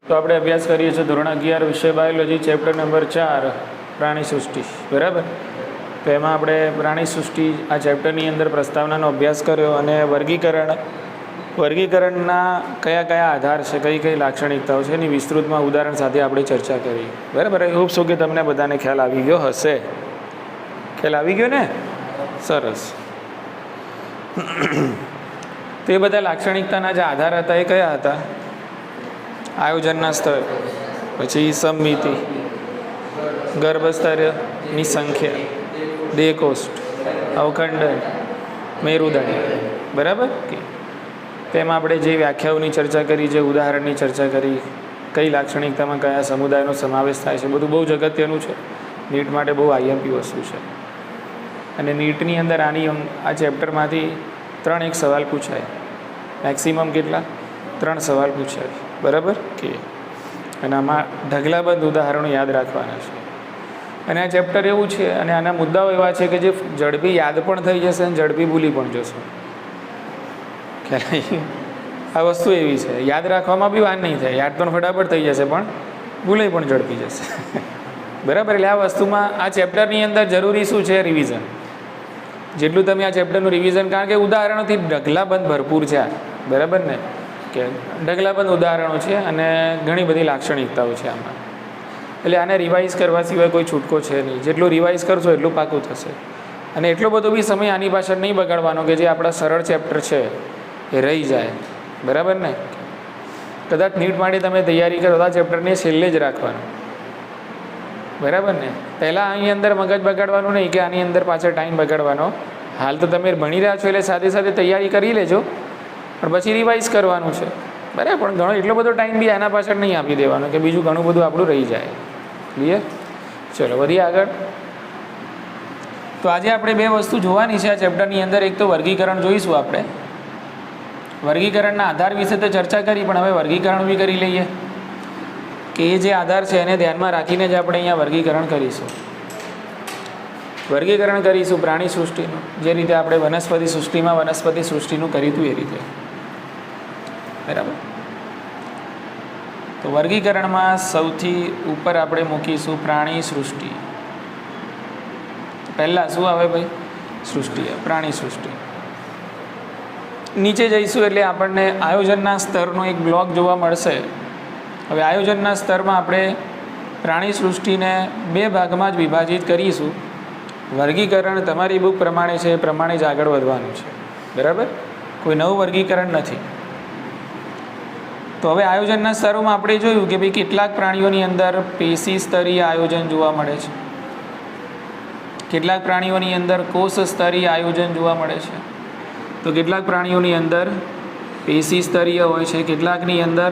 તો આપણે અભ્યાસ કરીએ છીએ ધોરણ 11 વિષય બાયોલોજી ચેપ્ટર નંબર 4 પ્રાણી સૃષ્ટિ બરાબર. તો એમાં આપણે પ્રાણી સૃષ્ટિ આ ચેપ્ટરની અંદર પ્રસ્તાવનાનો અભ્યાસ કર્યો અને વર્ગીકરણના કયા કયા આધાર છે, કઈ કઈ લાક્ષણિકતાઓ છે એની વિસ્તૃતમાં ઉદાહરણ સાથે આપણે ચર્ચા કરી બરાબર. આઈ હોપ સો કે તમને બધાને ખ્યાલ આવી ગયો હશે. ખ્યાલ આવી ગયો ને? સરસ. તો એ બધા લાક્ષણિકતાના જે આધાર હતા એ કયા હતા? આયોજનના સ્તર, પછી સમમિતિ, ગર્ભસ્તરની સંખ્યા, દેહકોષ્ઠ, અવખંડન, મેરુદંડ બરાબર. તેમાં આપણે જે વ્યાખ્યાઓની ચર્ચા કરી, જે ઉદાહરણની ચર્ચા કરી, કઈ લાક્ષણિકતામાં કયા સમુદાયનો સમાવેશ થાય છે, બધું બહુ અગત્યનું છે. નીટ માટે બહુ આઈએમપી વસ્તુ છે. અને નીટની અંદર આ ચેપ્ટરમાંથી 3 સવાલ પૂછાય. મેક્સિમમ કેટલા? 3 સવાલ પૂછાય બરાબર. અને આમાં ઢગલાબંધ ઉદાહરણો યાદ રાખવાના છે. અને આ ચેપ્ટર એવું છે અને આના મુદ્દાઓ એવા છે કે જે ઝડપી યાદ પણ થઈ જશે અને ઝડપી ભૂલી પણ જશો. ખ્યાલ? આ વસ્તુ એવી છે, યાદ રાખવામાં બી વાર નહીં થાય, યાદ પણ ફટાફટ થઈ જશે પણ ભૂલાઈ પણ ઝડપી જશે બરાબર. એટલે આ વસ્તુમાં આ ચેપ્ટરની અંદર જરૂરી શું છે? રિવિઝન. જેટલું તમે આ ચેપ્ટરનું રિવિઝન, કારણ કે ઉદાહરણોથી ઢગલાબંધ ભરપૂર છે બરાબર ને, કે ઢગલાબંધ ઉદાહરણો છે અને ઘણી બધી લાક્ષણિકતાઓ છે આમાં. એટલે આને રિવાઇઝ કરવા સિવાય કોઈ છૂટકો છે નહીં. જેટલું રિવાઇઝ કરશો એટલું પાકું થશે. અને એટલો બધો બી સમય આની પાછળ નહીં બગાડવાનો કે જે આપણા સરળ ચેપ્ટર છે એ રહી જાય બરાબર ને. કદાચ નીટ માટે તમે તૈયારી કરો તો આ ચેપ્ટરને છેલ્લે જ રાખવાનું બરાબર ને. પહેલાં અહીં અંદર મગજ બગાડવાનું નહીં કે આની અંદર પાછળ ટાઈમ બગાડવાનો. હાલ તો તમે ભણી રહ્યા છો એટલે સાથે સાથે તૈયારી કરી લેજો, પણ પછી રિવાઇઝ કરવાનું છે બરાબર. પણ ઘણો એટલો બધો ટાઈમ બી આના પાછળ નહીં આપી દેવાનો કે બીજું ઘણું બધું આપણું રહી જાય. ક્લિયર? ચલો વધીએ આગળ. તો આજે આપણે 2 વસ્તુ જોવાની છે આ ચેપ્ટરની અંદર. એક તો વર્ગીકરણ જોઈશું આપણે. વર્ગીકરણના આધાર વિશે તો ચર્ચા કરી, પણ હવે વર્ગીકરણ બી કરી લઈએ કે એ જે આધાર છે એને ધ્યાનમાં રાખીને જ આપણે અહીંયા વર્ગીકરણ કરીશું. વર્ગીકરણ કરીશું પ્રાણી સૃષ્ટિનું, જે રીતે આપણે વનસ્પતિ સૃષ્ટિનું કર્યું હતું એ રીતે બરાબર. તો વર્ગીકરણમાં સૌથી ઉપર આપણે મૂકીશું પ્રાણી સૃષ્ટિ. પહેલાં શું આવે ભાઈ? સૃષ્ટિ, પ્રાણી સૃષ્ટિ. નીચે જઈશું એટલે આપણને આયોજનના સ્તરનો એક બ્લોક જોવા મળશે. હવે આયોજનના સ્તરમાં આપણે પ્રાણી સૃષ્ટિને 2 ભાગમાં જ વિભાજિત કરીશું. વર્ગીકરણ તમારી બુક પ્રમાણે છે એ પ્રમાણે જ આગળ વધવાનું છે બરાબર. કોઈ નવું વર્ગીકરણ નથી. તો હવે આયોજનના સ્તરોમાં આપણે જોયું કે ભાઈ કેટલાક પ્રાણીઓની અંદર પેશી સ્તરીય આયોજન જોવા મળે છે, કેટલાક પ્રાણીઓની અંદર કોષ સ્તરીય આયોજન જોવા મળે છે, તો કેટલાક પ્રાણીઓની અંદર પેશી સ્તરીય હોય છે, કેટલાકની અંદર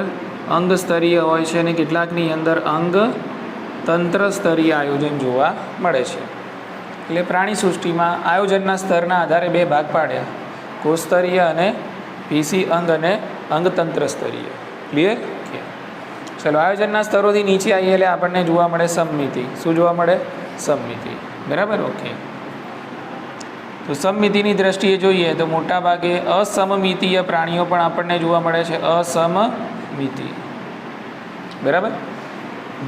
અંગ સ્તરીય હોય છે અને કેટલાકની અંદર અંગ તંત્ર સ્તરીય આયોજન જોવા મળે છે. એટલે પ્રાણી સૃષ્ટિમાં આયોજનના સ્તરના આધારે 2 ભાગ પાડ્યા, કોષ સ્તરીય અને પેશી અંગ અને અંગતંત્ર સ્તરીય. ક્લિયર? ચલો આયોજનના સ્તરોથી નીચે આવીએ એટલે આપણને જોવા મળે સમમિતિ. શું જોવા મળે? સમમિતિ બરાબર. ઓકે. તો સમમિતિની દ્રષ્ટિએ જોઈએ તો મોટા ભાગે અસમમિતીય પ્રાણીઓ પણ આપણને જોવા મળે છે. અસમમિતિ બરાબર.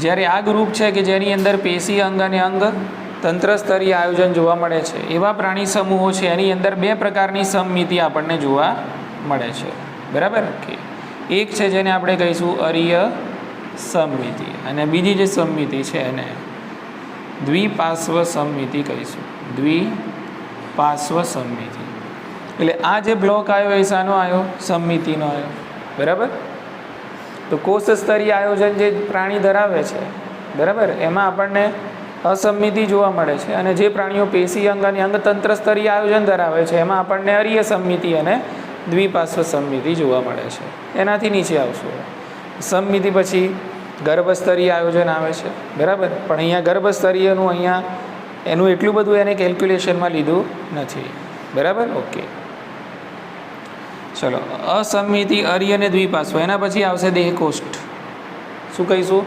જ્યારે આ ગ્રુપ છે કે જેની અંદર પેશી અંગ અને અંગ તંત્ર સ્તરીય આયોજન જોવા મળે છે, એવા પ્રાણી સમૂહો છે એની અંદર 2 પ્રકારની સમમિતિ આપણને જોવા મળે છે બરાબર. ઓકે. એક છે જેને આપણે કહીશું અરીય સમમિતિ અને બીજી જે સમમિતિ છે એને દ્વિપાર્શ્વ સમમિતિ કહીશું. દ્વિપાર્શ્વ સમમિતિ. એટલે આ જે બ્લોક આવ્યો એ શાનો આવ્યો? સમમિતિનો આવ્યો બરાબર. તો કોષ સ્તરીય આયોજન જે પ્રાણી ધરાવે છે બરાબર, એમાં આપણને અસમમિતિ જોવા મળે છે. અને જે પ્રાણીઓ પેશી અંગ અને અંગતંત્ર સ્તરીય આયોજન ધરાવે છે એમાં આપણને અરીય સમમિતિ અને દ્વિપાર્શ્વ સમમિતિ જોવા મળે છે. એનાથી નીચે આવશું. સમમિતિ પછી ગર્ભસ્તરીય આયોજન આવે છે બરાબર. પણ અહીંયા ગર્ભસ્તરીયનું એનું એટલું બધું એને કેલ્ક્યુલેશનમાં લીધું નથી બરાબર. ઓકે. ચલો અસમમિતિ, અરીય અને દ્વિપાર્શ્વ. એના પછી આવશે દેહકોષ્ઠ. શું કહીશું?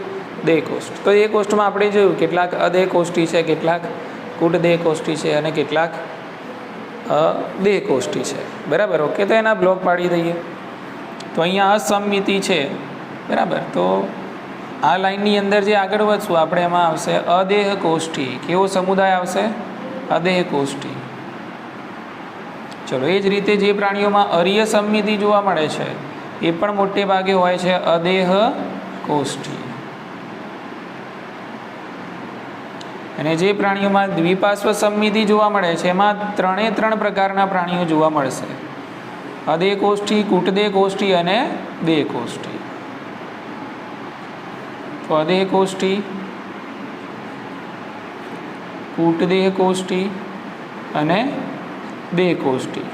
દેહકોષ્ઠ. તો એ કોષ્ઠમાં આપણે જોયું કેટલાક અદેહકોષ્ઠી છે, કેટલાક કૂટ દેહકોષ્ઠી છે અને કેટલાક દેહકોષ્ઠી છે બરાબર. ઓકે. તો એના બ્લોક પાડી દઈએ. તો અહીંયા અસમમિતિ છે બરાબર. તો આ લાઈનની અંદર જે આગળ વધશું આપણે એમાં આવશે અદેહ કોષ્ઠી. કેવો સમુદાય આવશે? અદેહ કોષ્ઠી. ચલો, એ જ રીતે જે પ્રાણીઓમાં અરીય સમમિતિ જોવા મળે છે એ પણ મોટે ભાગે હોય છે અદેહ કોષ્ઠી. અને જે પ્રાણીઓમાં દ્વિપાર્શ્વ સમમિતિ જોવા મળે છે એમાં 3 પ્રકારના પ્રાણીઓ જોવા મળશે: અદેહ કોષ્ઠી, કૂટદેહ કોષ્ઠી અને દેહ કોષ્ઠી. તો અદેહ કોષ્ઠી, કૂટદેહ કોષ્ઠી અને દેહ કોષ્ઠી.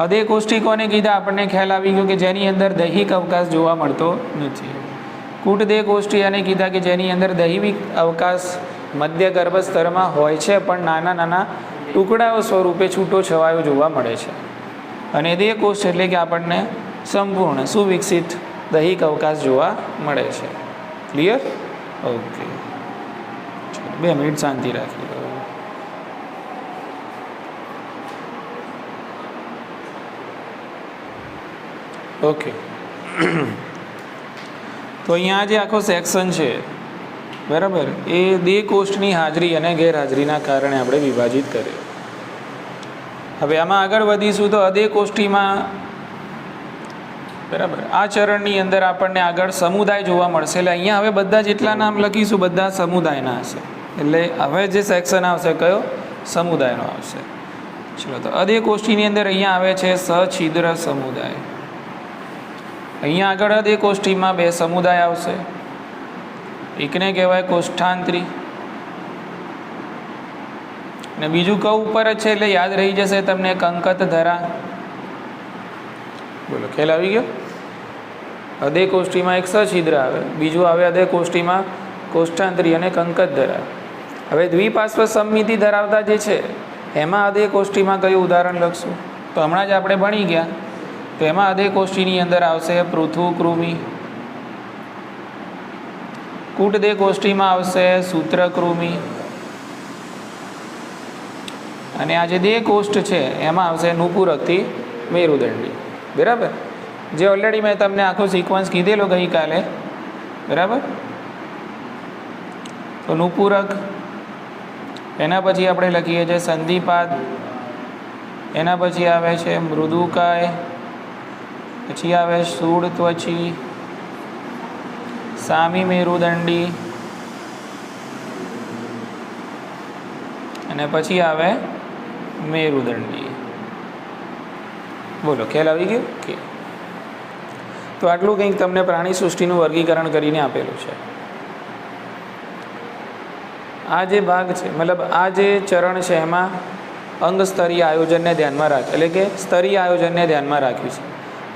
અદેહ કોષ્ઠી કોને કીધા? આપણને ખ્યાલ આવી ગયો કે જેની અંદર દૈહિક અવકાશ જોવા મળતો નથી. કૂટદેહ કોષ્ઠી અને કીધા કે જેની અંદર દૈહિક અવકાશ મધ્ય ગર્ભ સ્તરમાં હોય છે પણ નાના નાના ટુકડાઓ સ્વરૂપે છૂટો છવાયો જોવા મળે છે. અને દેહ કોષ્ઠ એટલે કે આપણને સંપૂર્ણ સુવિકસિત દૈહિક અવકાશ જોવા મળે છે. ક્લિયર? ઓકે, 2 મિનિટ શાંતિ રાખી લો. ઓકે, તો અહીંયા જે આખો સેક્શન છે બરાબર, એ દેહ કોષ્ઠની હાજરી અને ગેરહાજરીના કારણે આપણે વિભાજિત કર્યો. હવે આમાં આગળ વધીશું તો અદેહ કોષ્ઠીમાં બરાબર આ ચરણની અંદર આપણને આગળ સમુદાય જોવા મળશે. એટલે અહીંયા હવે બધા જેટલા નામ લખીશું બધા સમુદાયના હશે. એટલે હવે જે સેક્શન આવશે કયો? સમુદાયનો આવશે. ચલો, તો અદેહ કોષ્ઠીની અંદર અહીંયા આવે છે સછિદ્ર સમુદાય. અહીંયા આગળ અદેહ કોષ્ઠીમાં 2 સમુદાય આવશે. એકને કહેવાય કોષ્ઠાંતરી અને બીજું ક ઉપર જ છે એટલે યાદ રહી જશે તમને, કંકત ધરા. બોલો, ખ્યાલ આવી ગયો? અદેહ કોષ્ઠીમાં એક સછિદ્ર આવે, બીજું આવે અદેહ કોષ્ઠીમાં કોષ્ઠાંતરી અને કંકત ધરા. હવે દ્વિપાર્શ્વ સમમિતિ ધરાવતા જે છે એમાં અદેહ કોષ્ઠીમાં કયું ઉદાહરણ લખશું? તો હમણાં જ આપણે ભણી ગયા. તો એમાં અદેહ કોષ્ઠીની અંદર આવશે પૃથુકૃમિ. કૂટદેહ કોષ્ઠીમાં આવશે સૂત્રકૃમિ. અને આ જે દેહ કોષ્ઠ છે એમાં આવશે નુપુરકથી મેરુદંડી. બરાબર, જે ઓલરેડી મેં તમને આખો સિક્વન્સ કીધેલો ગઈકાલે. બરાબર, તો નુપુરક, એના પછી આપણે લખીએ છીએ સંધિપાદ, એના પછી આવે છે મૃદુકાય, પછી આવે શૂળ ત્વચી, સામી મેરુદંડી અને પછી આવે મેરુદંડી. બોલો, ખ્યાલ આવી ગયો? કે તો આટલું કંઈક તમને પ્રાણી સૃષ્ટિનું વર્ગીકરણ કરીને આપેલું છે. આ જે ભાગ છે મતલબ આ જે ચરણ છે એમાં અંગ સ્તરીય આયોજનને ધ્યાનમાં રાખ, એટલે કે સ્તરીય આયોજનને ધ્યાનમાં રાખ્યું છે.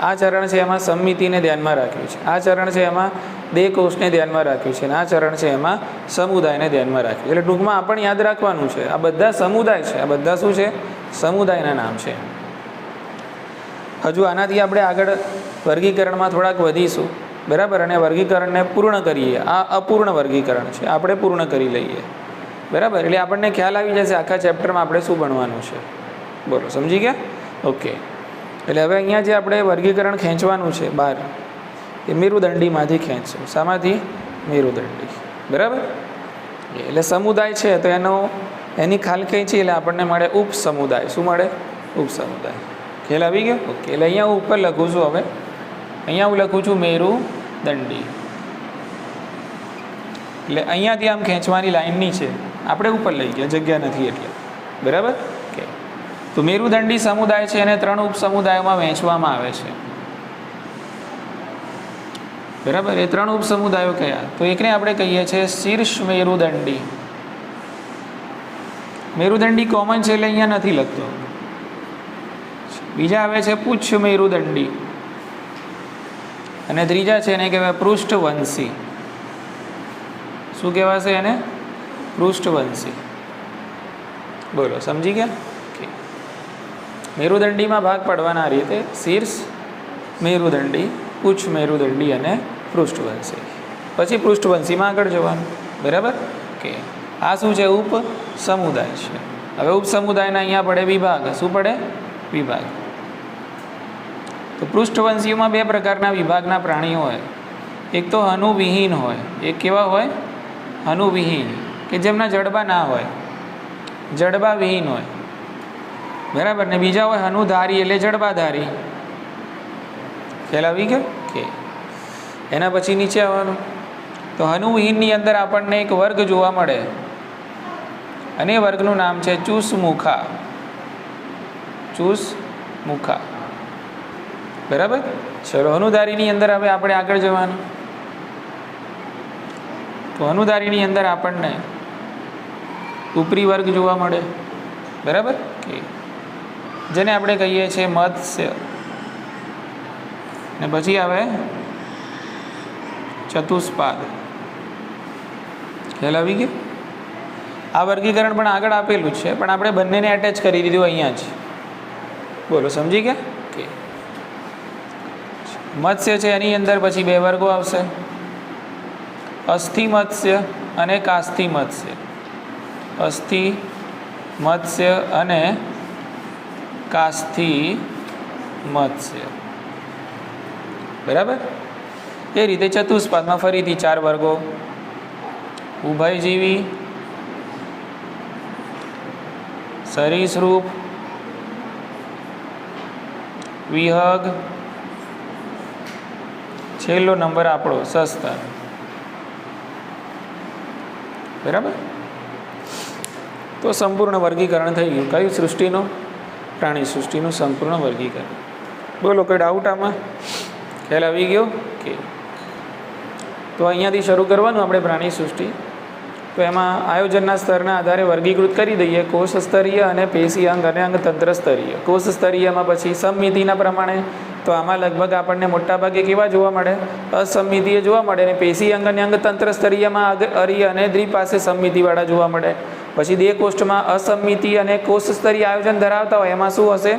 આ ચરણ છે એમાં સમમિતિને ધ્યાનમાં રાખ્યું છે. આ ચરણ છે એમાં દેહ કોષને ધ્યાનમાં રાખ્યું છે. અને આ ચરણ છે એમાં સમુદાયને ધ્યાનમાં રાખ્યું છે. એટલે ટૂંકમાં આપણને યાદ રાખવાનું છે આ બધા સમુદાય છે. આ બધા શું છે? સમુદાયના નામ છે. હજુ આનાથી આપણે આગળ વર્ગીકરણમાં થોડાક વધીશું. બરાબર, અને વર્ગીકરણને પૂર્ણ કરીએ. આ અપૂર્ણ વર્ગીકરણ છે, આપણે પૂર્ણ કરી લઈએ. બરાબર, એટલે આપણને ખ્યાલ આવી જશે આખા ચેપ્ટરમાં આપણે શું ભણવાનું છે. બોલો, સમજી ગયા? ઓકે, એટલે હવે અહીંયા જે આપણે વર્ગીકરણ ખેંચવાનું છે બહાર, એ મેરુદંડીમાંથી ખેંચશું. શામાંથી? મેરુદંડી. બરાબર, એટલે સમુદાય છે તો એની ખાલ ખેંચી એટલે આપણને મળે ઉપસમુદાય. શું મળે? ઉપસમુદાય. ખ્યાલ આવી ગયો? ઓકે, એટલે અહીંયા હું ઉપર લખું છું. હવે અહીંયા હું લખું છું મેરુદંડી. એટલે અહીંયાથી આમ ખેંચવાની લાઈનની છે, આપણે ઉપર લઈ ગયા, જગ્યા નથી એટલે. બરાબર, કે તો મેરુદંડી સમુદાય છે એને 3 ઉપસમુદાયોમાં વહેંચવામાં આવે છે. બરાબર, એ 3 ઉપસમુદાયો કયા? તો એકને આપણે કહીએ છીએ શીર્ષ મેરુદંડી. મેરુદંડી કોમન છે એટલે અહીંયા નથી લખતો. બીજા આવે છે પુચ્છ મેરુદંડી અને ત્રીજા છે એને કહેવાય પૃષ્ઠવંશી. શું કહેવાશે એને? પૃષ્ઠવંશી. બોલો, સમજી ગયા? મેરુદંડીમાં ભાગ પાડવાના રીતે શીર્ષ મેરુદંડી, પુચ્છ મેરુદંડી અને પૃષ્ઠવંશી. પછી પૃષ્ઠવંશીમાં આગળ જવાનું. બરાબર, કે આ શું છે? ઉપ સમુદાય છે. હવે ઉપસમુદાયના અહીંયા પડે વિભાગ. શું પડે? વિભાગ. તો પૃષ્ઠવંશીઓમાં 2 પ્રકારના વિભાગના પ્રાણીઓ હોય. એક તો હનુવિહીન હોય, એક કેવા હોય? હનુવિહીન, કે જેમના જડબા ના હોય, જડબા વિહીન હોય, બરાબર ને. બીજા હોય હનુધારી, એટલે જડબાધારી. ખ્યાલ આવી ગયો કે? એના પછી નીચે આવવાનું. તો હનુવિહીનની અંદર આપણને એક વર્ગ જોવા મળે અને એ વર્ગનું નામ છે ચૂસમુખા. ચૂસમુખા, બરાબર. ચલો, હનુધારીની અંદર હવે આપણે આગળ જવાનું. તો હનુધારીની અંદર આપણને ઉપરી વર્ગ જોવા મળે, બરાબર કે જેને આપણે કહીએ છીએ મત્સ્ય. ને પછી આવે ચતુષ્પાદ. ખ્યાલ આવી ગયો? આ વર્ગીકરણ પણ આગળ આપેલું છે, પણ આપણે બંનેને એટેચ કરી દીધું અહીંયા જ. બોલો, સમજી ગયા કે? મત્સ્ય છે એની અંદર પછી બે વર્ગો આવશે, અસ્થિ મત્સ્ય અને કાસ્થિ મત્સ્ય. અસ્થિ મત્સ્ય અને કાસ્થિ મત્સ્ય, બરાબર. એ રીતે ચતુષ્પાદમાં ફરીથી 4 વર્ગો: ઉભયજીવી, સરીસૃપ, વિહગ, છેલ્લો નંબર આપણો સસ્તન, બરાબર. તો સંપૂર્ણ વર્ગીકરણ થઈ ગયું. કયું? સૃષ્ટિનું, પ્રાણી સૃષ્ટિનું સંપૂર્ણ વર્ગીકરણ. બોલો, કોઈ ડાઉટ આમાં? ખ્યાલ આવી ગયો કે? તો અહીંયાથી શરૂ કરવાનું આપણે પ્રાણી સૃષ્ટિ. તો એમાં આયોજનના સ્તરના આધારે વર્ગીકૃત કરી દઈએ: કોષ સ્તરીય અને પેશી અંગ અને અંગતંત્ર સ્તરીય. કોષ સ્તરીયમાં પછી સમમિતિના પ્રમાણે તો આમાં લગભગ આપણને મોટાભાગે કેવા જોવા મળે? અસમમિતિય જોવા મળે. અને પેશી અંગ અને અંગતંત્ર સ્તરીયમાં અરીય અને દ્વિપાશે સમમિતિવાળા જોવા મળે. પછી દેહ કોષ્ઠમાં અસમમિતિ અને કોષ સ્તરીય આયોજન ધરાવતા હોય એમાં શું હશે?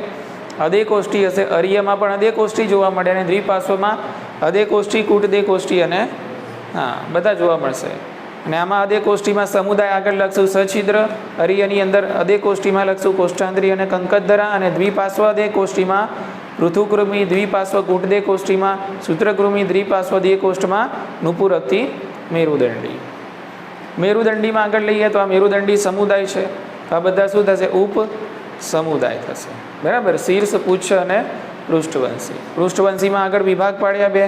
અદેકોષ્ઠી હશે. અરીયમાં પણ અદેકોષ્ઠી જોવા મળે અને દ્વિપાર્શ્વમાં અદેકોષ્ઠી, કૂટદેકોષ્ઠી અને બધા જોવા મળશે. અને આમાં અદેકોષ્ઠીમાં સમુદાય આગળ લખશું સછિદ્ર, અરીયની અંદર અદેકોષ્ઠીમાં લખશું કોષ્ઠાંતરી અને કંકતધરા, અને દ્વિપાર્શ્વ અદેકોષ્ઠીમાં પૃથુકૃમિ, દ્વિપાર્શ્વ કૂટદેકોષ્ઠીમાં સૂત્રકૃમિ, દ્વિપાર્શ્વ દેકોષ્ઠમાં નુપુરકથી મેરુદંડી. મેરુદંડીમાં આગળ લઈએ તો આ મેરુદંડી સમુદાય છે. તો આ બધા શું થશે? ઉપ સમુદાય થશે, બરાબર. શીર્ષ, પુચ્છ અને પૃષ્ઠવંશી. પૃષ્ઠવંશીમાં આગળ વિભાગ પાડ્યા બે: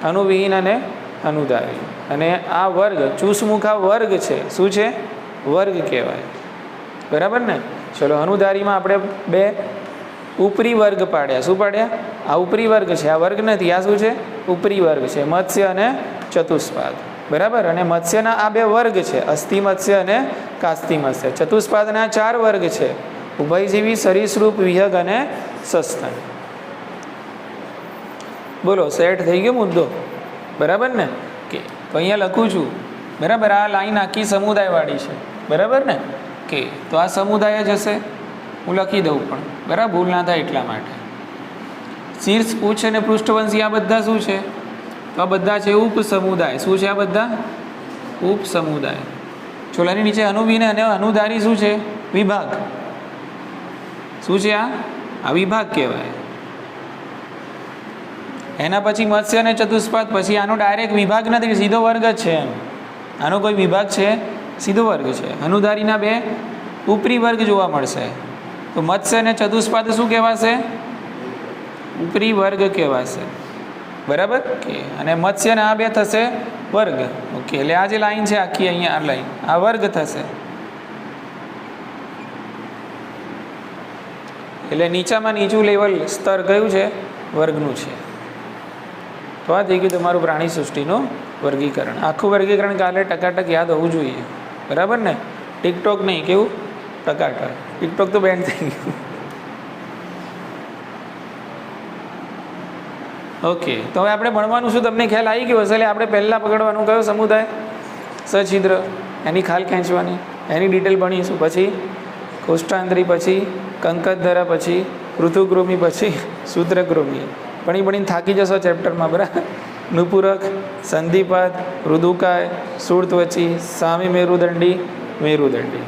હનુવિહીન અને હનુધારી. અને આ વર્ગ ચૂસમુખા વર્ગ છે. શું છે? વર્ગ કહેવાય, બરાબર ને. ચલો, હનુધારીમાં આપણે બે ઉપરી વર્ગ પાડ્યા. શું પાડ્યા? આ ઉપરી વર્ગ છે, આ વર્ગ નથી. આ શું છે? ઉપરી વર્ગ છે, મત્સ્ય અને ચતુષ્પાદ, બરાબર. અને મત્સ્યના આ બે વર્ગ છે, અસ્થિ મત્સ્ય અને કાસ્થિ મત્સ્ય. ચતુષ્પાદના 4 વર્ગ છે: ઉભયજીવી, સરીસૃપ, વિહગ અને સસ્તન. બોલો, સેટ થઈ ગયો મુદ્દો, બરાબર ને કે? તો અહીંયા લખું છું, બરાબર. આ લાઈન આખી સમુદાયવાળી છે, બરાબર ને કે? તો આ સમુદાય જ હશે. હું લખી દઉં પણ, બરાબર, ભૂલ ના થાય એટલા માટે. શીર્ષ, પુચ્છ અને પૃષ્ઠવંશી આ બધા શું છે? તો આ બધા છે ઉપ સમુદાય. શું છે આ બધા? ઉપ સમુદાય. ચોલાની નીચે હનુવિહીન અને હનુધારી શું છે? વિભાગ. શું છે આ વિભાગ કહેવાય. એના પછી મત્સ્ય અને ચતુષ્પાદ. પછી આનો ડાયરેક્ટ વિભાગ નથી, સીધો વર્ગ જ છે. એમ આનો કોઈ વિભાગ છે? સીધો વર્ગ છે. હનુધારીના બે ઉપરી વર્ગ જોવા મળશે. તો મત્સ્ય અને ચતુષ્પાદ શું કહેવાશે? ઉપરી વર્ગ કહેવાશે, બરાબર કે? અને મત્સ્યના આ બે થશે વર્ગ. ઓકે, એટલે આ જે લાઈન છે આખી અહીંયા, આ લાઈન આ વર્ગ થશે. એટલે નીચામાં નીચું લેવલ સ્તર કયું છે? વર્ગનું છે. તો આ થઈ ગયું તમારું પ્રાણી સૃષ્ટિનું વર્ગીકરણ. આખું વર્ગીકરણ કાલે ટકાટક યાદ હોવું જોઈએ, બરાબર ને? ટિકટોક નહીં, કેવું? ટકાટક. ટિકટોક તો બેન્ડ થઈ ગયું. ઓકે, તો હવે આપણે ભણવાનું શું? તમને ખ્યાલ આવી ગયો હશે. એટલે આપણે પહેલાં પકડવાનું કયો સમુદાય? સછિદ્ર. એની ખાલ ખેંચવાની, એની ડિટેલ ભણીશું. પછી કોષ્ઠાંતરી, પછી કંકતધરા, પછી પૃથુકૃમિ, પછી સૂત્રકૃમિ. ભણીને થાકી જશો ચેપ્ટરમાં, બરાબર. નુપુરક, સંધિપાદ, મૃદુકાય, શૂળત્વચી, સામી મેરુદંડી, મેરુદંડી.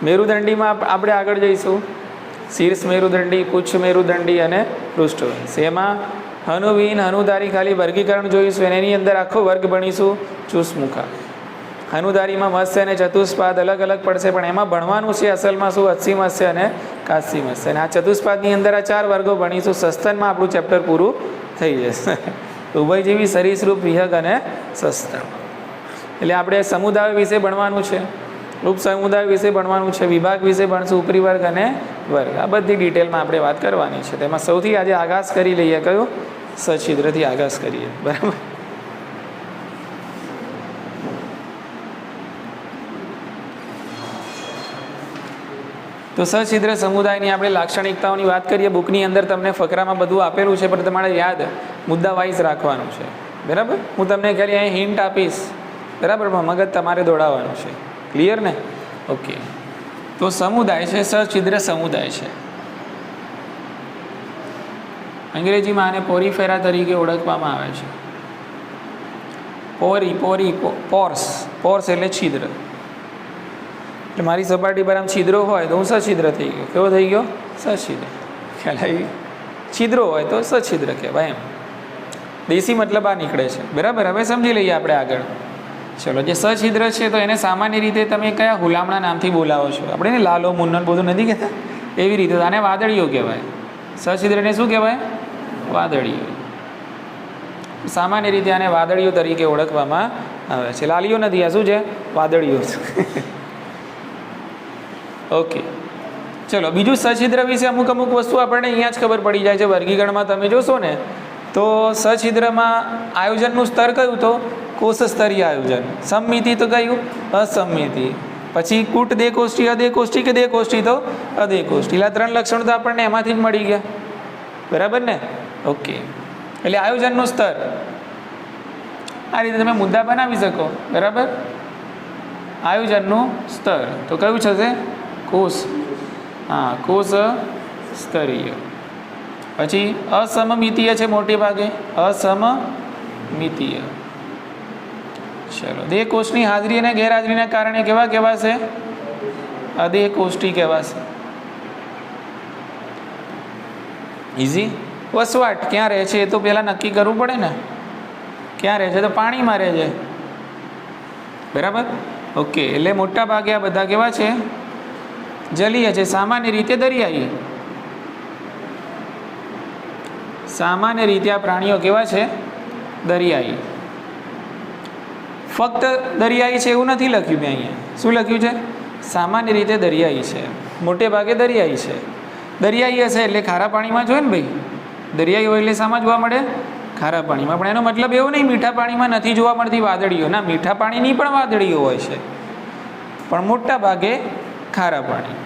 મેરુદંડીમાં આપણે આગળ જઈશું. શીર્ષ મેરુદંડી, પુચ્છ મેરુદંડી અને પૃષ્ઠવંશ. એમાં હનુબીન હનુધારી ખાલી વર્ગીકરણ જોઈશું અને એની અંદર આખો વર્ગ ભણીશું ચુસમુખા. હનુધારીમાં મત્સ્ય અને ચતુષ્પાદ અલગ અલગ પડશે, પણ એમાં ભણવાનું છે અસલમાં શું અચ્છી મત્સ્ય અને કાચી મત્સ્ય. અને આ ચતુષ્પાદની અંદર આ 4 વર્ગો ભણીશું. સસ્તનમાં આપણું ચેપ્ટર પૂરું થઈ જશે. ઉભયજીવી, સરીસૃપ, વિહગ અને સસ્તન. એટલે આપણે સમુદાય વિશે ભણવાનું છે, ઉપસમુદાય વિશે ભણવાનું છે, વિભાગ વિશે ભણશું, ઉપરી વર્ગ અને વર્ગ. આ બધી ડિટેલમાં આપણે વાત કરવાની છે. તેમાં સૌથી આજે આગાસ કરી લઈએ. કયું? સછિદ્રથી આગાસ કરીએ. બરાબર. તો સછિદ્ર સમુદાયની આપણે લાક્ષણિકતાઓની વાત કરીએ. બુકની અંદર તમને ફકરામાં બધું આપેલું છે, પણ તમારે યાદ મુદ્દા વાઇઝ રાખવાનું છે. બરાબર. હું તમને ખાલી અહીં હિન્ટ આપીશ. બરાબર. મગજ તમારે દોડાવવાનું છે. ક્લિયર ને? ઓકે. તો સમુદાય છે, સછિદ્ર સમુદાય છે. અંગ્રેજીમાં આને પોરીફેરા તરીકે ઓળખવામાં આવે છે. પોર્સ. પોર્સ એટલે છિદ્ર. એટલે મારી સપાટી પર આમ છિદ્રો હોય તો હું સછિદ્ર થઈ ગયો. કેવો થઈ ગયો? સછિદ્ર. ખ્યાલ આવી? છિદ્રો હોય તો સછિદ્ર કહેવાય. એમ દેશી મતલબ આ નીકળે છે. બરાબર. હવે સમજી લઈએ આપણે આગળ. ચલો, જે સછિદ્ર છે તો એને સામાન્ય રીતે તમે કયા હુલામણા નામથી બોલાવો છો? આપણે ને લાલો, મુન્નન બધું નથી કહેતા? એવી રીતે આને વાદળીઓ કહેવાય. સછિદ્રને શું કહેવાય? વાદળીઓ. સામાન્ય રીતે આને વાદળીઓ તરીકે ઓળખવામાં આવે છે. લાલીઓ નથી, આ શું છે? વાદળીઓ છે. ઓકે. ચલો, બીજું સછિદ્ર વિશે અમુક વસ્તુ આપણને અહીંયા જ ખબર પડી જાય છે. વર્ગીકરણમાં તમે જોશો ને તો સછિદ્રમાં આયોજનનું સ્તર કયું? તો કોષ સ્તરીય આયોજન. સમમિતિ તો કયું? અસમમિતિ. પછી કૂટ દેકોષ્ઠી, અદેકોષ્ઠી કે દેકોષ્ઠી તો અદેકોષ્ઠી. એટલે 3 લક્ષણો તો આપણને એમાંથી જ મળી ગયા. બરાબર ને? ઓકે. એટલે આયોજનનું સ્તર આ રીતે તમે મુદ્દા બનાવી શકો. બરાબર. આયોજનનું સ્તર તો કયું થશે? કોષ. હા, કોષ સ્તરીય. પછી અસમમિતીય છે મોટે ભાગે. અસમમિતીય. ચલો, દેહ કોષની હાજરી અને ગેરહાજરીના કારણે કેવા કહેવાશે? અદેહ કોષ્ઠી કહેવાશે. ઇઝી. વસવાટ ક્યાં રહે છે એ તો પહેલાં નક્કી કરવું પડે ને. ક્યાં રહે છે? તો પાણીમાં રહે છે. બરાબર. ઓકે. એટલે મોટા ભાગે આ બધા કેવા છે? જલીય છે. સામાન્ય રીતે દરિયાઈ. સામાન્ય રીતે આ પ્રાણીઓ કેવા છે? દરિયાઈ. ફક્ત દરિયાઈ છે એવું નથી લખ્યું મેં અહીંયા. શું લખ્યું છે? સામાન્ય રીતે દરિયાઈ છે. મોટે ભાગે દરિયાઈ છે. દરિયાઈ હશે એટલે ખારા પાણીમાં જોઈએ ને ભાઈ. દરિયાઈ હોય એટલે શામાં જોવા મળે? ખારા પાણીમાં. પણ એનો મતલબ એવો નહીં મીઠા પાણીમાં નથી જોવા મળતી વાદળીઓ. ના, મીઠા પાણીની પણ વાદળીઓ હોય છે, પણ મોટા ભાગે ખારા પાણી.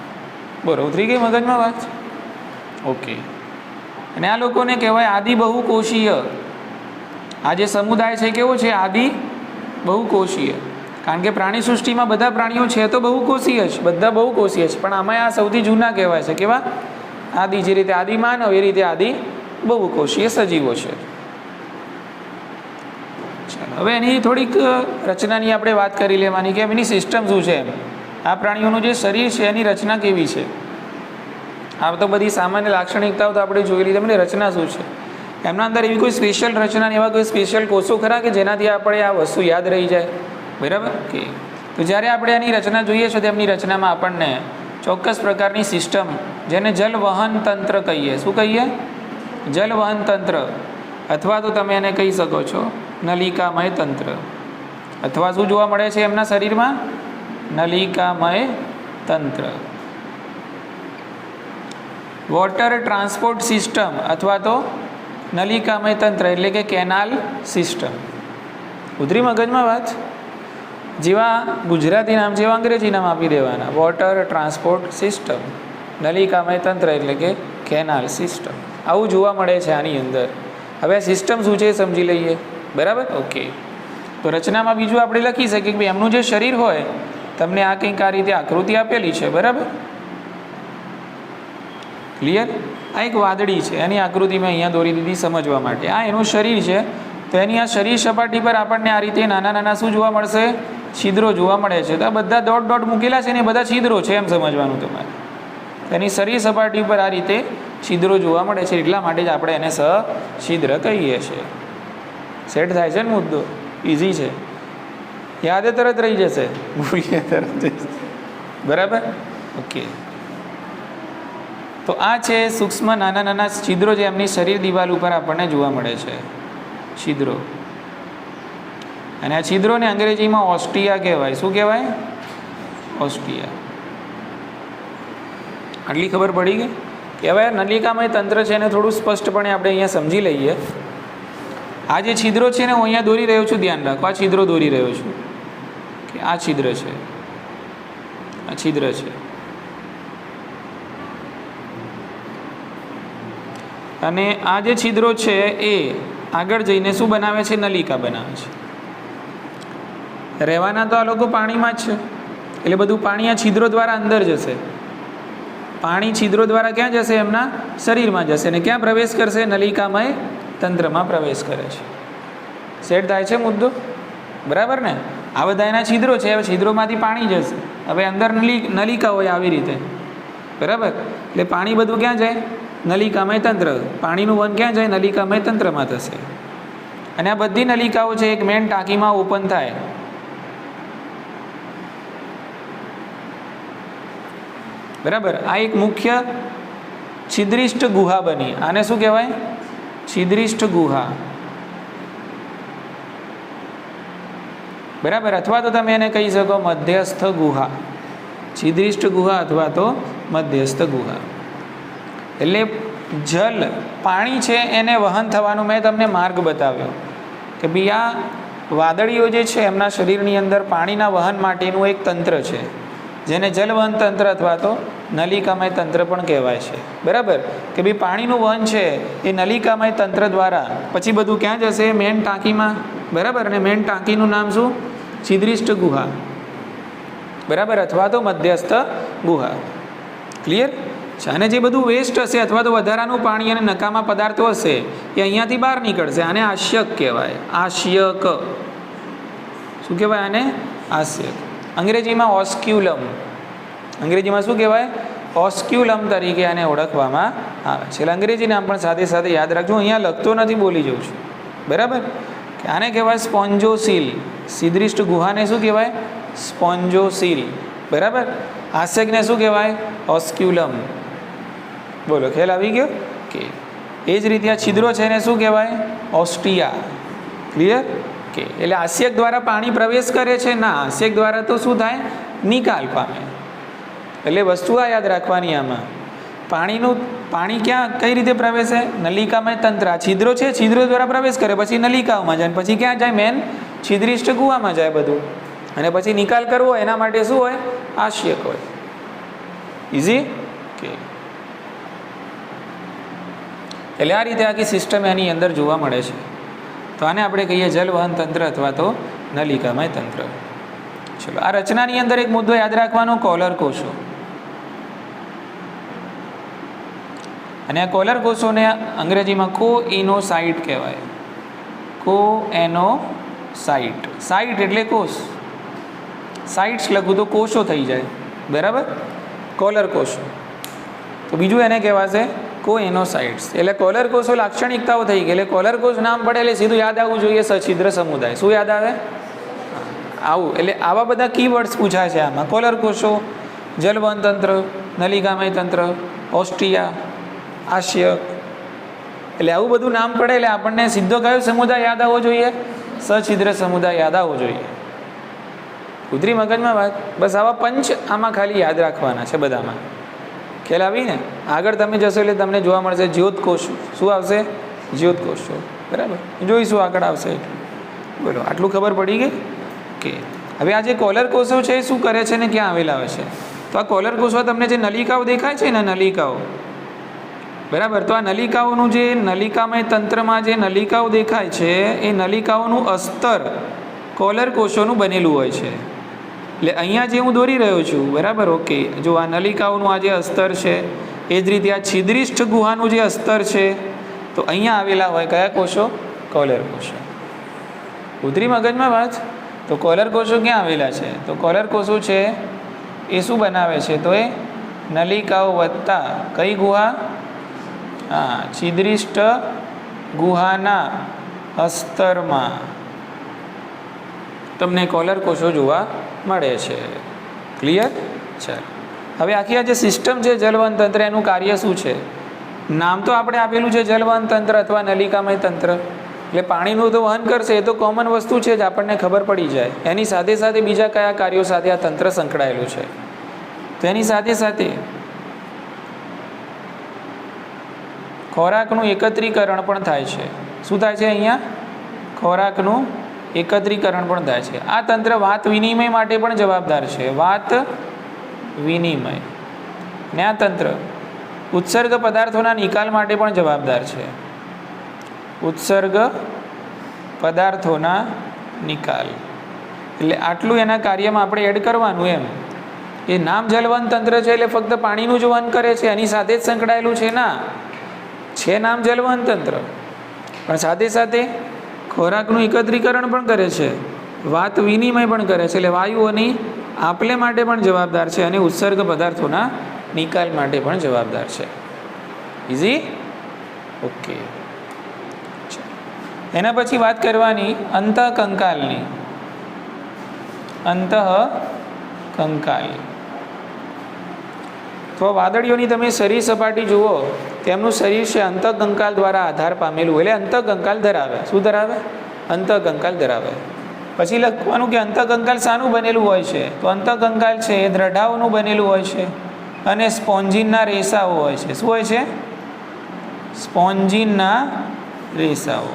બરોબર. ઉતરી ગઈ મગજમાં વાત? ઓકે. અને આ લોકોને કહેવાય આદિ બહુકોષીય. આ જે સમુદાય છે કેવો છે? આદિ બહુકોષીય. કારણ કે પ્રાણી સૃષ્ટિમાં બધા પ્રાણીઓ છે તો બહુકોષીય છે, બધા બહુકોષીય છે, પણ આમાં આ સૌથી જૂના કહેવાય છે. કેવા? આદિ. જે રીતે આદિ માનવ એ રીતે આદિ બહુકોષીય સજીવો છે. ચાલો, હવે એની થોડીક રચનાની આપણે વાત કરી લેવાની કે એની સિસ્ટમ શું છે. એમ આ પ્રાણીઓનું જે શરીર છે એની રચના કેવી છે. આ તો બધી સામાન્ય લાક્ષણિકતાઓ તો આપણે જોઈ લીધી. એમની રચના શું છે? એમના અંદર એવી કોઈ સ્પેશિયલ રચના, એવા કોઈ સ્પેશિયલ કોષો ખરા કે જેનાથી આપણે આ વસ્તુ યાદ રહી જાય? બરાબર. કે તો જ્યારે આપણે આની રચના જોઈએ છીએ તો એમની રચનામાં આપણને ચોક્કસ પ્રકારની સિસ્ટમ, જેને જલવહન તંત્ર કહીએ. શું કહીએ? જલવહન તંત્ર. અથવા તો તમે એને કહી શકો છો નલિકામય તંત્ર. અથવા શું જોવા મળે છે એમના શરીરમાં? નલિકામય તંત્ર. વોટર ટ્રાન્સપોર્ટ સિસ્ટમ અથવા તો નલિકામય તંત્ર એટલે કે કેનાલ સિસ્ટમ. ઉતરી મગજમાં વાત? જેવા ગુજરાતી નામ જેવા અંગ્રેજી નામ આપી દેવાના. વોટર ટ્રાન્સપોર્ટ સિસ્ટમ, નલિકામય તંત્ર એટલે કે કેનાલ સિસ્ટમ. આવું જોવા મળે છે આની અંદર. હવે આ સિસ્ટમ શું છે એ સમજી લઈએ. બરાબર. ઓકે. તો રચનામાં બીજું આપણે લખી શકીએ કે એમનું જે શરીર હોય, તમને આ કંઈક આ રીતે આકૃતિ આપેલી છે. બરાબર. ક્લિયર? આ એક વાદળી છે, એની આકૃતિ મેં અહીંયા દોરી દીધી સમજવા માટે. આ એનું શરીર છે. તો એની આ શરીર સપાટી પર આપણને આ રીતે નાના નાના શું જોવા મળશે? છિદ્રો જોવા મળે છે. તો આ બધા ડોટ મૂકેલા છે ને એ બધા છિદ્રો છે એમ સમજવાનું તમારે. એની શરીર સપાટી પર આ રીતે છિદ્રો જોવા મળે છે, એટલા માટે જ આપણે એને સછિદ્ર કહીએ છીએ. સેટ થાય છે ને મુદ્દો? ઇઝી છે, યાદ તરત રહી જશે, ભૂલીએ તરત. બરાબર, ઓકે. તો આ છે સૂક્ષ્મ નાના નાના છિદ્રો જે એમની શરીર દિવાલ ઉપર આપણને જોવા મળે છે, છિદ્રો. અને આ છિદ્રોને અંગ્રેજીમાં ઓસ્ટિયા કહેવાય. શું કહેવાય? ઓસ્ટિયા. આટલી ખબર પડી ગઈ કે હવે નલિકામય તંત્ર છે એને થોડું સ્પષ્ટપણે આપણે અહીંયા સમજી લઈએ. આ જે છિદ્રો છે ને હું અહીંયા દોરી રહ્યો છું, ધ્યાન રાખો, આ છિદ્રો દોરી રહ્યો છું કે આ છિદ્ર છે, આ છિદ્ર છે. અને આ જે છિદ્રો છે એ આગળ જઈને શું બનાવે છે? નલિકા બનાવે છે. રહેવાના તો આ લોકો પાણીમાં જ છે, એટલે બધું પાણી આ છિદ્રો દ્વારા અંદર જશે. પાણી છિદ્રો દ્વારા ક્યાં જશે? એમના શરીરમાં જશે. અને ક્યાં પ્રવેશ કરશે? નલિકામય તંત્રમાં પ્રવેશ કરે છે. સેટ થાય છે મુદ્દો? બરાબર ને? આ બધા એના છિદ્રો છે, હવે છિદ્રોમાંથી પાણી જશે. હવે અંદર નલિકા હોય આવી રીતે, બરાબર? એટલે પાણી બધું ક્યાં જાય? નલિકામય તંત્ર. પાણીનું વહન ક્યાં જાય? નલિકામય તંત્રમાં થશે. અને આ બધી નલિકાઓ છે એક મેન ટાંકીમાં ઓપન થાય. બરાબર, આ એક મુખ્ય છિદ્રિષ્ઠ ગુહા બની. આને શું કહેવાય? છિદ્રિષ્ઠ ગુહા. બરાબર, અથવા તો તમે એને કહી શકો મધ્યસ્થ ગુહા. છિદ્રિષ્ઠ ગુહા અથવા તો મધ્યસ્થ ગુહા. એટલે જલ, પાણી છે એને વહન થવાનું મેં તમને માર્ગ બતાવ્યો કે ભાઈ આ વાદળીઓ જે છે એમના શરીરની અંદર પાણીના વહન માટેનું એક તંત્ર છે, જેને જલવહન તંત્ર અથવા તો નલિકામય તંત્ર પણ કહેવાય છે. બરાબર, કે ભાઈ પાણીનું વહન છે એ નલિકામય તંત્ર દ્વારા પછી બધું ક્યાં જશે? મેન ટાંકીમાં. બરાબર, અને મેન ટાંકીનું નામ શું? છિદ્રિષ્ઠ ગુહા. બરાબર, અથવા તો મધ્યસ્થ ગુહા. ક્લિયર? અને જે બધું વેસ્ટ હશે અથવા તો વધારાનું પાણી અને નકામા પદાર્થો હશે એ અહીંયાથી બહાર નીકળશે. આને આશ્યક કહેવાય. આશ્યક. શું કહેવાય આને? આશ્યક. અંગ્રેજીમાં ઓસ્ક્યુલમ. અંગ્રેજીમાં શું કહેવાય? ઓસ્ક્યુલમ તરીકે આને ઓળખવામાં આવે છે. એટલે અંગ્રેજી નામ પણ સાથે સાથે યાદ રાખજો. અહીંયા લખતો નથી, બોલી જઉં છું. બરાબર, કે આને કહેવાય સ્પોન્જોસીલ. છિદ્રિષ્ઠ ગુહાને શું કહેવાય? સ્પોન્જોસીલ. બરાબર, આશ્યકને શું કહેવાય? ઓસ્ક્યુલમ. બોલો, ખ્યાલ આવી ગયો? કે એ જ રીતે આ છિદ્રો છે એને શું કહેવાય? ઓસ્ટિયા. ક્લિયર? કે એટલે આશ્યક દ્વારા પાણી પ્રવેશ કરે છે? ના, આશ્યક દ્વારા તો શું થાય? નિકાલ પામે. એટલે વસ્તુ આ યાદ રાખવાની આમાં. પાણી ક્યાં કઈ રીતે પ્રવેશે? નલિકામય તંત્ર. આ છિદ્રો છે, છિદ્રો દ્વારા પ્રવેશ કરે, પછી નલિકાઓમાં જાય, પછી ક્યાં જાય? મેન છિદ્રિષ્ઠ ગુહામાં જાય બધું. અને પછી નિકાલ કરવો એના માટે શું હોય? આશ્યક હોય. ઇઝી? કે એટલે આ રીતે આખી સિસ્ટમ એની અંદર જોવા મળે છે. તો આને આપણે કહીએ જલવહન તંત્ર અથવા તો નલિકામય તંત્ર. ચલો, આ રચનાની અંદર એક મુદ્દો યાદ રાખવાનો, કોલર કોષો. અને આ કોલર કોષોને અંગ્રેજીમાં કોઇનોસાઇટ કહેવાય. કોએનોસાઇટ. સાઇટ એટલે કોષ. સાઇટ્સ લખું તો કોષો થઈ જાય. બરાબર, કોલર કોષો. તો બીજું એને કહેવાશે કોએનોસાઇટ્સ. એટલે કોલર કોષો લાક્ષણિકતાઓ થઈ ગઈ. એટલે કોલર કોષ નામ પડે એટલે સીધું યાદ આવવું જોઈએ સછિદ્ર સમુદાય. શું યાદ આવે? આવું. એટલે આવા બધા કીવર્ડ્સ પૂછાય છે આમાં. કોલર કોષો, જલવહન તંત્ર, નલિકામય તંત્ર, ઓસ્ટિયા, આશ્યક. એટલે આવું બધું નામ પડે એટલે આપણને સીધો કયો સમુદાય યાદ આવવો જોઈએ? સછિદ્ર સમુદાય યાદ આવવો જોઈએ. ઉતરી મગજમાં વાત? બસ આવા પંચ આમાં ખાલી યાદ રાખવાના છે બધામાં. ખ્યાલ આવી ને? આગળ તમે જશો એટલે તમને જોવા મળશે જ્યોત કોષ. શું આવશે? જ્યોત કોષો. બરાબર, જોઈશું આગળ આવશે. બોલો, આટલું ખબર પડી ગઈ? કે હવે આ જે કોલર કોષો છે એ શું કરે છે ને ક્યાં આવેલા હોય છે? તો આ કોલર કોષો તમને જે નલિકાઓ દેખાય છે ને, નલિકાઓ. બરાબર, તો આ નલિકાઓનું જે નલિકામય તંત્રમાં જે નલિકાઓ દેખાય છે એ નલિકાઓનું અસ્તર કોલર કોષોનું બનેલું હોય છે. એટલે અહીંયા જે હું દોરી રહ્યો છું, બરાબર, ઓકે, જો આ નલિકાઓનું આ જે અસ્તર છે એ જ રીતે આ છિદ્રિષ્ઠ ગુહાનું જે અસ્તર છે તો અહીંયા આવેલા હોય કયા કોષો? કોલર કોષો. ઉતરી મગજમાં વાત? તો કોલર કોષો ક્યાં આવેલા છે? તો કોલર કોષો છે એ શું બનાવે છે? તો એ નલિકાઓ વત્તા કઈ ગુહા? હા, છિદ્રિષ્ટ ગુહાના અસ્તરમાં તમને કોલર કોષો જોવા મળે છે. ક્લિયર? ચાલો, હવે આખી આ જે સિસ્ટમ છે જલવહન તંત્ર, એનું કાર્ય શું છે? નામ તો આપણે આપેલું છે જલવહન તંત્ર અથવા નલિકામય તંત્ર, એટલે પાણીનું તો વહન કરશે, એ તો કોમન વસ્તુ છે જ, આપણને ખબર પડી જાય. એની સાથે સાથે બીજા કયા કાર્યો સાથે આ તંત્ર સંકળાયેલું છે? તો એની સાથે સાથે ખોરાકનું એકત્રીકરણ પણ થાય છે. શું થાય છે અહીંયા? ખોરાકનું એકત્રીકરણ પણ થાય છે. આ તંત્ર વાત વિનિમય માટે પણ જવાબદાર છે. વાત વિનિમય. ને આ તંત્ર ઉત્સર્ગ પદાર્થોના નિકાલ માટે પણ જવાબદાર છે. ઉત્સર્ગ પદાર્થોના નિકાલ, એટલે આટલું એના કાર્યમાં આપણે એડ કરવાનું. એમ એ નામ જલવહન તંત્ર છે એટલે ફક્ત પાણીનું જ વહન કરે છે એની સાથે જ સંકળાયેલું છે ના? છે નામ જલવહન તંત્ર, પણ સાથે સાથે ખોરાકનું એકત્રીકરણ પણ કરે છે, વાત વિનિમય પણ કરે છે, એટલે વાયુઓની આપલે માટે પણ જવાબદાર છે, અને ઉત્સર્ગ પદાર્થોના નિકાલ માટે પણ જવાબદાર છે. ઇઝી? ઓકે. એના પછી વાત કરવાની અંતઃકંકાલની. અંતઃકંકાલ તો વાદળીઓની તમે શરીર સપાટી જુઓ, તેમનું શરીર છે અંતઃકંકાલ દ્વારા આધાર પામેલું, એટલે અંતઃકંકાલ ધરાવે. શું ધરાવે? અંતઃકંકાલ ધરાવે. પછી લખવાનું કે અંતઃકંકાલ શાનું બનેલું હોય છે? તો અંતઃકંકાલ છે એ દ્રઢાઓનું બનેલું હોય છે અને સ્પોન્જિનના રેસાઓ હોય છે. શું હોય છે? સ્પોન્જિનના રેસાઓ.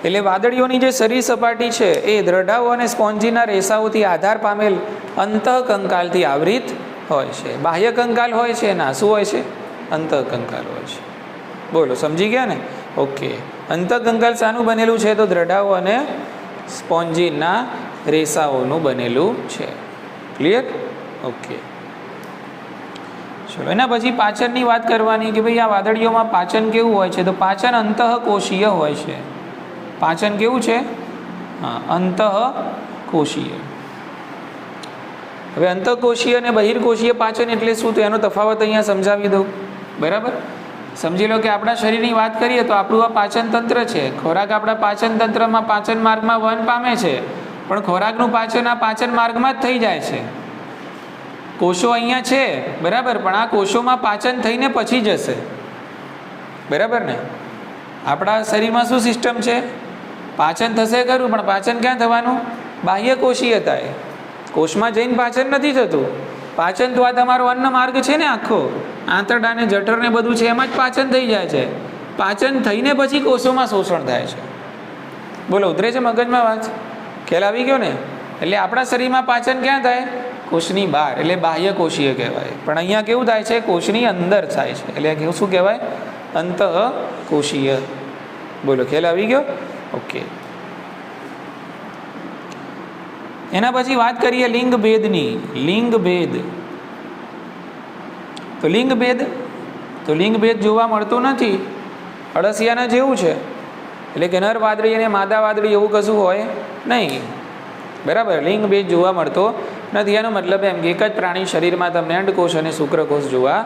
એટલે વાદળીઓની જે શરીર સપાટી છે એ દ્રઢાઓ અને સ્પોન્જીના રેસાઓથી આધાર પામેલ અંતઃકંકાલથી આવૃત હોય છે. બાહ્ય કંકાલ હોય છે ના? શું હોય છે? અંતઃકંકાલ હોય છે. બોલો, સમજી ગયા ને? ઓકે. અંતઃકંકાલ શાનું બનેલું છે? તો દ્રઢાઓ અને સ્પોન્જીના રેસાઓનું બનેલું છે. ક્લિયર? ઓકે. ચલો, એના પછી પાચનની વાત કરવાની કે ભાઈ આ વાદળીઓમાં પાચન કેવું હોય છે? તો પાચન અંતઃકોષીય હોય છે. પાચન કેવું છે? હા, અંતઃકોષીય. હવે અંતઃકોષીય અને બહિર્કોષીય પાચન એટલે શું? તો એનો તફાવત અહીંયા સમજાવી દઉં. બરાબર? સમજી લો કે આપણા શરીરની વાત કરીએ તો આપણું આ પાચન તંત્ર છે. ખોરાક આપણા પાચન તંત્રમાં પાચન માર્ગમાં વહન પામે છે, પણ ખોરાકનું પાચન આ પાચન માર્ગમાં જ થઈ જાય છે. કોષો અહીંયા છે, બરાબર, પણ આ કોષોમાં પાચન થઈને પછી જશે. બરાબર ને? આપણા શરીરમાં શું સિસ્ટમ છે? પાચન થશે ખરું, પણ પાચન ક્યાં થવાનું? બાહ્ય કોષીયતાએ. કોષમાં જઈને પાચન નથી થતું. પાચન તો આ તમારો અન્ન માર્ગ છે ને, આખો આંતરડા ને જઠર ને બધું છે, એમાં જ પાચન થઈ જાય છે. પાચન થઈને પછી કોષોમાં શોષણ થાય છે. બોલો, ઉતરે છે મગજમાં વાત? ખ્યાલ આવી ગયો ને? એટલે આપણા શરીરમાં પાચન ક્યાં થાય? કોષની બહાર, એટલે બાહ્ય કોષીય કહેવાય. પણ અહીંયા કેવું થાય છે? કોષની અંદર થાય છે, એટલે શું કહેવાય? અંતઃકોષીય. બોલો, ખ્યાલ આવી ગયો? ઓકે. એના પછી વાત કરીએ લિંગ ભેદની. લિંગ ભેદ. તો લિંગ ભેદ જોવા મળતો નથી. અળસિયાના જેવું છે, એટલે કે નર વાદળી અને માદા વાદળી એવું કશું હોય નહીં. બરાબર? લિંગ ભેદ જોવા મળતો નથી. એનો મતલબ એમ કે એક જ પ્રાણી શરીરમાં તમને અંડકોષ અને શુક્રકોષ જોવા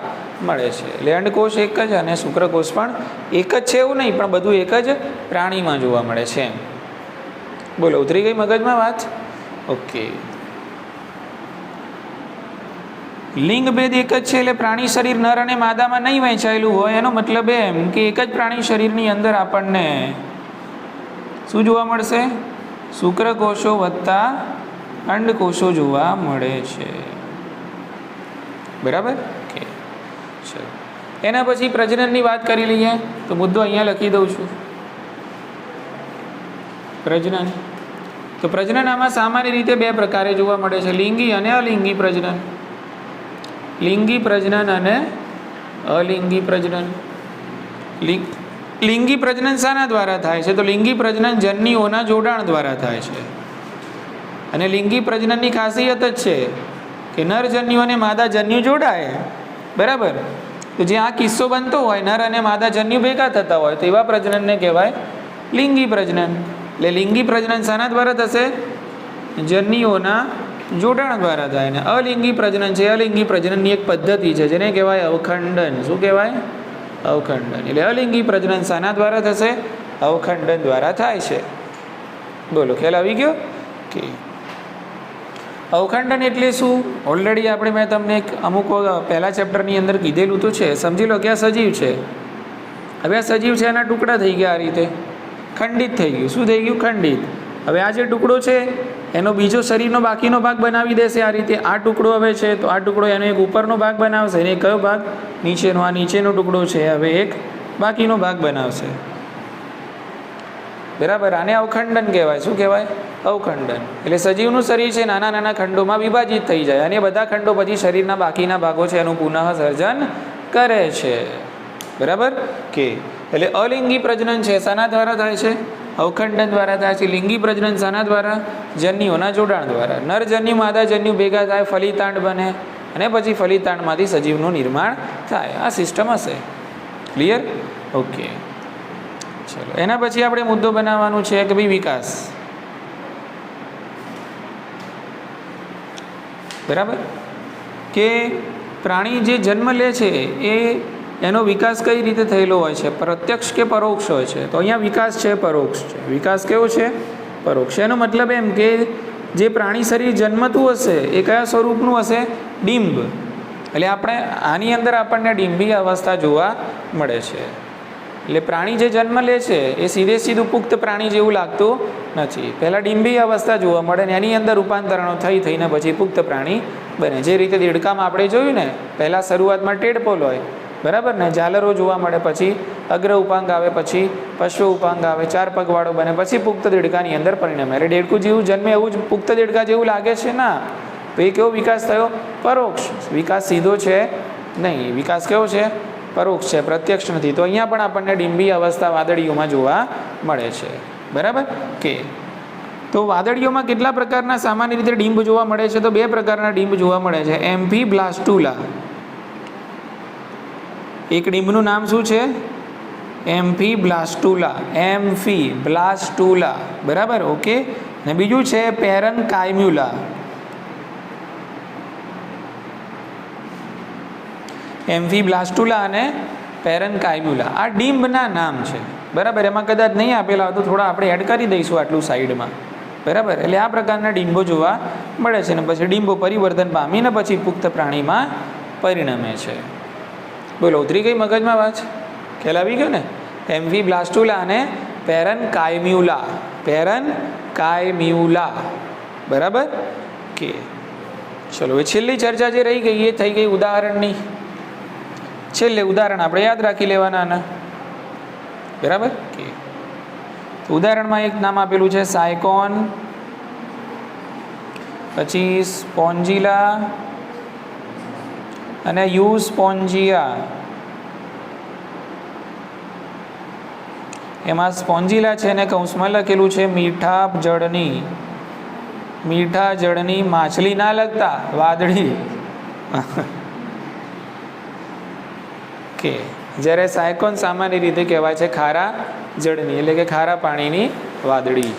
મળે છે. એટલે અંડકોષ એક જ અને શુક્રકોષ પણ એક જ છે એવું નહીં, પણ બધું એક જ પ્રાણીમાં જોવા મળે છે. બોલો, ઉતરી ગઈ મગજમાં વાત? ઓકે. લિંગ ભેદ એક જ છે, એટલે પ્રાણી શરીર નર અને માદામાં નહીં વહેંચાયેલું હોય. એનો મતલબ એમ કે એક જ પ્રાણી શરીરની અંદર આપણને શું જોવા મળશે? શુક્રકોષો વત્તા અંડકોષો જોવા મળે છે. બરાબર? ઓકે. ચલો, એના પછી પ્રજનનની વાત કરી લઈએ. તો મુદ્દો અહીંયા લખી દઉં છું. પ્રજનન. તો પ્રજનન આમાં સામાન્ય રીતે બે પ્રકારે જોવા મળે છે: લિંગી અને અલિંગી પ્રજનન. લિંગી પ્રજનન અને અલિંગી પ્રજનન. લિંગી પ્રજનન શાના દ્વારા થાય છે? તો લિંગી પ્રજનન જન્યુઓના જોડાણ દ્વારા થાય છે. અને લિંગી પ્રજનનની ખાસિયત જ છે કે નર જન્યુ અને માદા જન્યુ જોડાય. બરાબર? તો જે આ કિસ્સો બનતો હોય, નર અને માદા જન્યુ ભેગા થતા હોય, તો એવા પ્રજનનને કહેવાય લિંગી પ્રજનન. એટલે લિંગી પ્રજનન શાના દ્વારા થશે? જન્યુઓના જોડાણ દ્વારા થાય. ને અલિંગી પ્રજનન છે, અલિંગી પ્રજનનની એક પદ્ધતિ છે જેને કહેવાય અવખંડન. શું કહેવાય? અવખંડન. એટલે અલિંગી પ્રજનન શાના દ્વારા થશે? અવખંડન દ્વારા થાય છે. બોલો, ખ્યાલ આવી ગયો કે અવખંડન એટલે શું? ઓલરેડી મેં તમને એક અમુક પહેલા ચેપ્ટરની અંદર કીધેલું તો છે. સમજી લો કે આ સજીવ છે. હવે આ સજીવ છે એના ટુકડા થઈ ગયા, આ રીતે ખંડિત થઈ ગયું. શું થઈ ગયું? ખંડિત. હવે આ જે ટુકડો છે એનો બીજો શરીરનો બાકીનો ભાગ બનાવી દેશે આ રીતે. આ ટુકડો હવે છે તો આ ટુકડો એનો એક ઉપરનો ભાગ બનાવશે અને કયો ભાગ? નીચેનો. આ નીચેનો ટુકડો છે હવે એક બાકીનો ભાગ બનાવશે. બરાબર. આને અવખંડન કહેવાય. શું કહેવાય? અવખંડન. એટલે સજીવનું શરીર છે નાના નાના ખંડોમાં વિભાજિત થઈ જાય અને બધા ખંડો પછી શરીરના બાકીના ભાગો છે એનું પુનઃ સર્જન કરે છે. બરાબર કે એટલે અલિંગી પ્રજનન છે શાના દ્વારા થાય છે? અવખંડન દ્વારા થાય છે. લિંગી પ્રજનન શાના દ્વારા? જન્યુઓના જોડાણ દ્વારા. નરજન્યુ માદા જન્યુ ભેગા થાય, ફલિતાંડ બને અને પછી ફલિતાંડમાંથી સજીવનું નિર્માણ થાય. આ સિસ્ટમ હશે. ક્લિયર? ઓકે, ચલો એના પછી આપણે મુદ્દો બનાવવાનું છે કે ભાઈ વિકાસ. બરાબર કે પ્રાણી જે જન્મ લે છે એનો વિકાસ કઈ રીતે થયેલો હોય છે? પ્રત્યક્ષ કે પરોક્ષ હોય છે? તો અહીંયા વિકાસ છે પરોક્ષ છે. વિકાસ કેવો છે? પરોક્ષ. એનો મતલબ એમ કે જે પ્રાણી શરીર જન્મતું હશે એ કયા સ્વરૂપનું હશે? ડિંબ. એટલે આની અંદર આપણને ડિંબી અવસ્થા જોવા મળે છે. એટલે પ્રાણી જે જન્મ લે છે એ સીધું પુખ્ત પ્રાણી જેવું લાગતું નથી. પહેલાં ડિંબી અવસ્થા જોવા મળે ને એની અંદર રૂપાંતરણો થઈને પછી પુખ્ત પ્રાણી બને. જે રીતે દેડકામાં આપણે જોયું ને, પહેલાં શરૂઆતમાં ટેડપોલ હોય, બરાબર ને, ઝાલરો જોવા મળે, પછી અગ્ર ઉપાંગ આવે, પછી પશ્વ ઉપાંગ આવે, 4 પગવાળો બને, પછી પુખ્ત દેડકાની અંદર પરિણમે. એટલે દેડકું જેવું જન્મે એવું જ પુખ્ત દેડકા જેવું લાગે છે ના? તો એ કેવો વિકાસ થયો? પરોક્ષ. વિકાસ સીધો છે નહીં. વિકાસ કેવો છે? પરોક્ષ છે, પ્રત્યક્ષ નથી. તો અહીંયા પણ આપણને ડિંબી અવસ્થા વાદળીઓમાં જોવા મળે છે. બરાબર કે તો વાદળીઓમાં કેટલા પ્રકારના સામાન્ય રીતે ડિંબ જોવા મળે છે? તો 2 પ્રકારના ડિંબ જોવા મળે છે. એમ્ફીબ્લાસ્ટુલા. એક ડિંબનું નામ શું છે? એમ્ફીબ્લાસ્ટુલા. એમ્ફીબ્લાસ્ટુલા. બરાબર, ઓકે. અને બીજું છે પેરેન્કાઇમ્યુલા. એમ્ફીબ્લાસ્ટુલા અને પેરેન્કાઇમ્યુલા આ ડિંબના નામ છે. બરાબર. એમાં કદાચ નહીં આપેલા હોય તો થોડા આપણે એડ કરી દઈશું આટલું સાઈડમાં. બરાબર. એટલે આ પ્રકારના ડિંબો જોવા મળે છે. ને પછી ડિંબો પરિવર્તન પામીને પછી પુખ્ત પ્રાણીમાં પરિણમે છે. બોલો, ઉતરી ગઈ મગજમાં વાત? ખ્યાલ આવી ગયો ને? એમ્ફીબ્લાસ્ટુલા અને પેરેન્કાઇમ્યુલા. પેરેન્કાઇમ્યુલા. બરાબર કે ચલો હવે છેલ્લી ચર્ચા જે રહી ગઈ એ થઈ ગઈ ઉદાહરણની. છેલ્લે ઉદાહરણ આપણે યાદ રાખી લેવાના આના. બરાબર કે ઉદાહરણમાં એક નામ આપેલું છે સાયકોન, પછી સ્પોન્જીલા અને યુસ્પોન્જિયા. એમાં સ્પોન્જીલા છે ને કૌંસમાં લખેલું છે મીઠા જળની માછલી ના લગતા વાદળી કે જ્યારે સાયકોન સામાન્ય રીતે કહેવાય છે ખારા જળની, એટલે કે ખારા પાણીની વાદળી.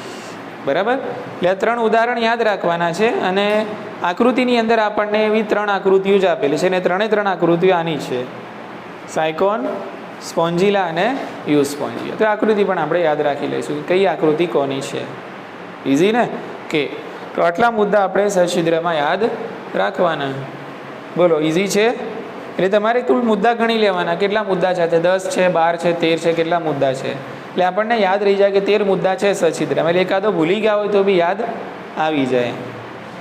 બરાબર. એટલે 3 ઉદાહરણ યાદ રાખવાના છે અને આકૃતિની અંદર આપણને એવી 3 આકૃતિઓ જ આપેલી છે અને 3 આકૃતિઓ આની છે, સાયકોન, સ્પોન્જીલા અને યુસ્પોન્જિયા. તો આકૃતિ પણ આપણે યાદ રાખી લઈશું કઈ આકૃતિ કોની છે. ઇઝી ને? કે તો આટલા મુદ્દા આપણે સછિદ્રમાં યાદ રાખવાના. બોલો, ઇઝી છે? એટલે તમારે કુલ મુદ્દા ગણી લેવાના. કેટલા મુદ્દા છે? 10 છે, 12 છે, 13 છે, કેટલા મુદ્દા છે? એટલે આપણને યાદ રહી જાય કે 13 મુદ્દા છે સછિદ્રમાં. એટલે એકાદો ભૂલી ગયા હોય તો બી યાદ આવી જાય.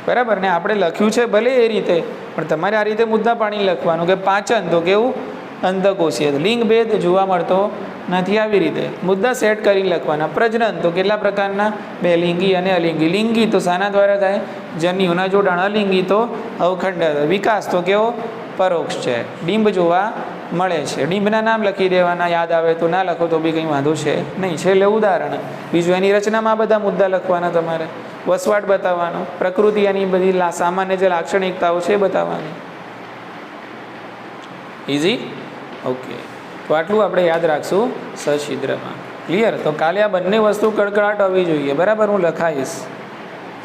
બરાબર ને? આપણે લખ્યું છે ભલે એ રીતે, પણ તમારે આ રીતે મુદ્દા પાણી લખવાનું કે પાચન તો કેવું અંતકોષીય, લિંગ ભેદ જોવા મળતો નથી, આવી રીતે મુદ્દા સેટ કરીને લખવાના. પ્રજનન તો કેટલા પ્રકારના? 2, લિંગી અને અલિંગી. લિંગી તો શાના દ્વારા થાય? જન્યુઓના જોડાણ. અલિંગી તો અવખંડ. વિકાસ તો કેવો? પરોક્ષ છે. ડિંબ જોવા મળે છે. ડિંબના નામ લખી દેવાના. યાદ આવે તો, ના લખો તો બી કંઈ વાંધો છે નહીં. છેલ્લે ઉદાહરણ. બીજું એની રચનામાં બધા મુદ્દા લખવાના. તમારે વસવાટ બતાવવાનો, પ્રકૃતિ એની બધી સામાન્ય જે લાક્ષણિકતાઓ છે એ બતાવવાની. ઇઝી? ઓકે. તો આટલું આપણે યાદ રાખશું સછિદ્રમાં. ક્લિયર? તો કાલે આ બંને વસ્તુ કડકડાટ હોવી જોઈએ. બરાબર? હું લખાઈશ.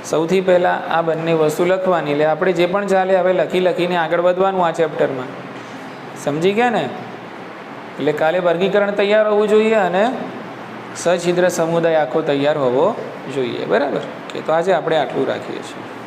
સૌથી પહેલાં આ બંને વસ્તુ લખવાની. એટલે આપણે જે પણ ચાલે હવે લખીને આગળ વધવાનું આ ચેપ્ટરમાં. સમજી ગયા ને? એટલે કાલે વર્ગીકરણ તૈયાર હોવું જોઈએ અને સછિદ્ર સમુદાય આખો તૈયાર હોવો જોઈએ. બરાબર? કે તો આજે આપણે આટલું રાખીએ છીએ.